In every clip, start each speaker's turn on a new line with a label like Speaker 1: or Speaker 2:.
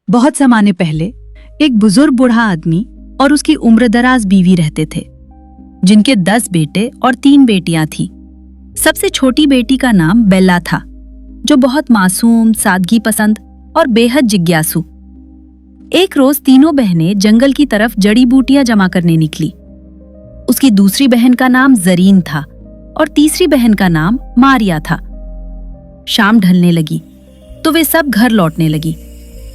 Speaker 1: बहुत ज़माने पहले एक बुजुर्ग बूढ़ा आदमी और उसकी उम्रदराज बीवी रहते थे, जिनके 10 बेटे और 3 बेटियां थीं। सबसे छोटी बेटी का नाम बेला था, जो बहुत मासूम, सादगी पसंद और बेहद जिज्ञासु। एक रोज तीनों बहनें जंगल की तरफ जड़ी बूटियां जमा करने निकली। उसकी दूसरी बहन का नाम जरीन था और तीसरी बहन का नाम मारिया था। शाम ढलने लगी तो वे सब घर लौटने लगी,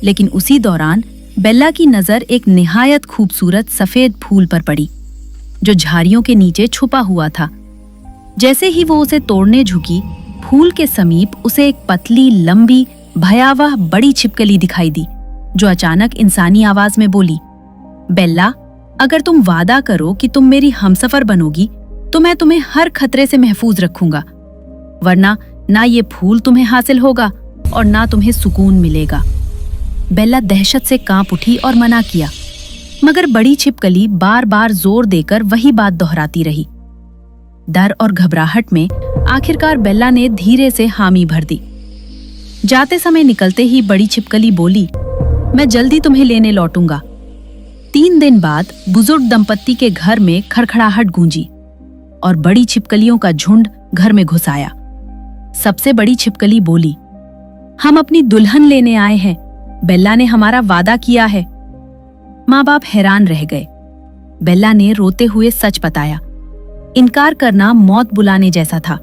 Speaker 1: लेकिन उसी दौरान बेला की नजर एक निहायत खूबसूरत सफेद फूल पर पड़ी, जो झाड़ियों के नीचे छुपा हुआ था। जैसे ही वो उसे तोड़ने झुकी, फूल के समीप उसे एक पतली, लंबी, भयावह बड़ी छिपकली दिखाई दी, जो अचानक इंसानी आवाज में बोली, बेला, अगर तुम वादा करो कि तुम मेरी हमसफर बनोगी तो मैं तुम्हें हर खतरे से महफूज रखूंगा, वरना ना ये फूल तुम्हें हासिल होगा और ना तुम्हें सुकून मिलेगा। बेला दहशत से कांप उठी और मना किया, मगर बड़ी छिपकली बार बार जोर देकर वही बात दोहराती रही। डर और घबराहट में आखिरकार बेला ने धीरे से हामी भर दी। जाते समय निकलते ही बड़ी छिपकली बोली, मैं जल्दी तुम्हें लेने लौटूंगा। 3 दिन बाद बुजुर्ग दंपत्ति के घर में खड़खड़ाहट गूंजी और बड़ी छिपकलियों का झुंड घर में घुस आया। सबसे बड़ी छिपकली बोली, हम अपनी दुल्हन लेने आए हैं, बेला ने हमारा वादा किया है। माँ बाप हैरान रह गए। बेला ने रोते हुए सच बताया। इनकार करना मौत बुलाने जैसा था।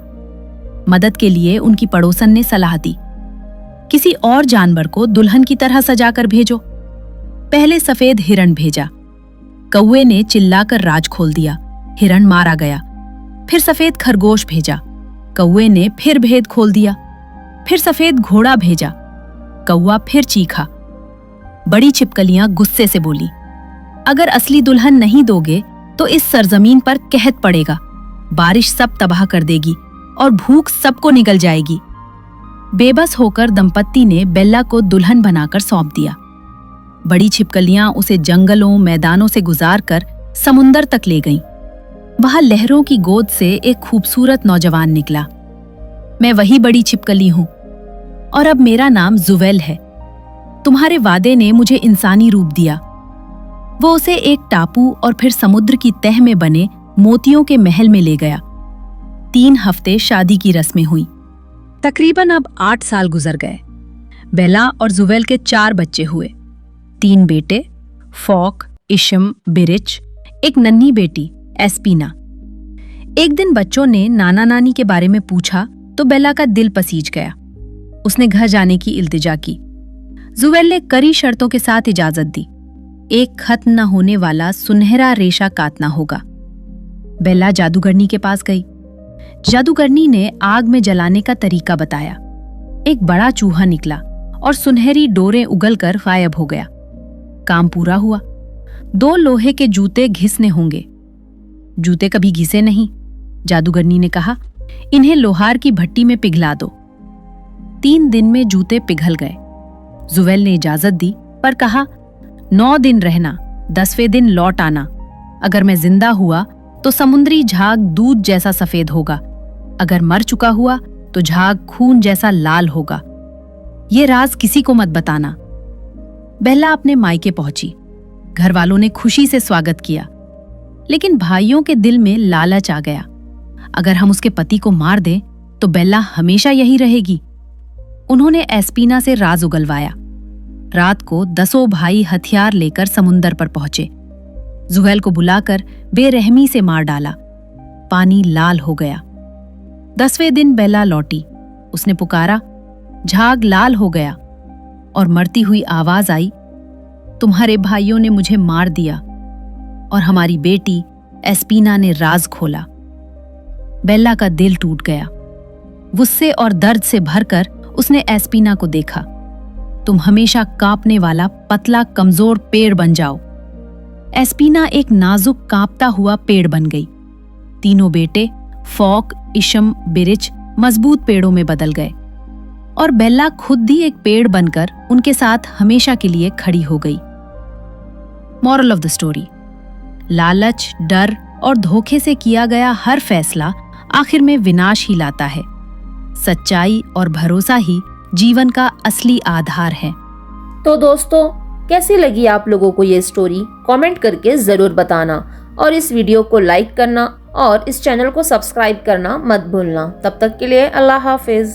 Speaker 1: मदद के लिए उनकी पड़ोसन ने सलाह दी, किसी और जानवर को दुल्हन की तरह सजाकर भेजो। पहले सफेद हिरण भेजा। कौवे ने चिल्लाकर राज खोल दिया, हिरण मारा गया। फिर सफेद खरगोश भेजा। कौवे ने फिर भेद खोल दिया। फिर सफेद घोड़ा भेजा। कौवा फिर चीखा। बड़ी छिपकलियां गुस्से से बोली, अगर असली दुल्हन नहीं दोगे तो इस सरजमीन पर कहत पड़ेगा, बारिश सब तबाह कर देगी और भूख सबको निगल जाएगी। बेबस होकर दंपत्ति ने बेला को दुल्हन बनाकर सौंप दिया। बड़ी छिपकलियां उसे जंगलों, मैदानों से गुजारकर समुंदर तक ले गईं। वहां लहरों की गोद से एक खूबसूरत नौजवान निकला। मैं वही बड़ी छिपकली हूं और अब मेरा नाम जुवेल है। तुम्हारे वादे ने मुझे इंसानी रूप दिया। वो उसे एक टापू और फिर समुद्र की तह में बने मोतियों के महल में ले गया। 3 हफ्ते शादी की रस्में हुई। तकरीबन अब 8 साल गुजर गए। बेला और जुवेल के 4 बच्चे हुए। 3 बेटे, फॉक, इशम, बिरिच, एक नन्ही बेटी एस्पीना। एक दिन बच्चों ने नाना नानी के बारे में पूछा तो बेला का दिल पसीज गया। उसने घर जाने की इल्तिजा की। जुवेल ने कड़ी शर्तों के साथ इजाजत दी। एक खत्म न होने वाला सुनहरा रेशा काटना होगा। बेला जादूगरनी के पास गई। जादूगरनी ने आग में जलाने का तरीका बताया। एक बड़ा चूहा निकला और सुनहरी डोरें उगलकर गायब हो गया। काम पूरा हुआ। 2 लोहे के जूते घिसने होंगे। जूते कभी घिसे नहीं। जादूगरनी ने कहा, इन्हें लोहार की भट्टी में पिघला दो। 3 दिन में जूते पिघल गए। जुवेल ने इजाजत दी, पर कहा, 9 दिन रहना, 10वें दिन लौट आना। अगर मैं जिंदा हुआ तो समुद्री झाग दूध जैसा सफेद होगा, अगर मर चुका हुआ तो झाग खून जैसा लाल होगा। ये राज किसी को मत बताना। बेला अपने मायके पहुंची। घर वालों ने खुशी से स्वागत किया, लेकिन भाइयों के दिल में लालच आ गया। अगर हम उसके पति को मार दें तो बेला हमेशा यही रहेगी। उन्होंने एस्पीना से राज उगलवाया। रात को 10 भाई हथियार लेकर समुंदर पर पहुंचे। जुवेल को बुलाकर बेरहमी से मार डाला। पानी लाल हो गया। 10वें दिन बेला लौटी। उसने पुकारा, झाग लाल हो गया, और मरती हुई आवाज आई, तुम्हारे भाइयों ने मुझे मार दिया। और हमारी बेटी एस्पीना ने राज खोला। बेला का दिल टूट गया। गुस्से और दर्द से भरकर उसने एस्पीना को देखा। तुम हमेशा कांपने वाला पतला कमजोर पेड़ बन जाओ। एस्पीना एक नाजुक कांपता हुआ पेड़ बन गई। तीनों बेटे फॉक, इशम, बिरिच मजबूत पेड़ों में बदल गए और बेला खुद भी एक पेड़ बनकर उनके साथ हमेशा के लिए खड़ी हो गई। मॉरल ऑफ द स्टोरी, लालच, डर और धोखे से किया गया हर फैसला आखिर में विनाश ही लाता है। सच्चाई और भरोसा ही जीवन का असली आधार है।
Speaker 2: तो दोस्तों, कैसी लगी आप लोगों को ये स्टोरी कमेंट करके ज़रूर बताना और इस वीडियो को लाइक करना और इस चैनल को सब्सक्राइब करना मत भूलना। तब तक के लिए अल्लाह हाफिज़।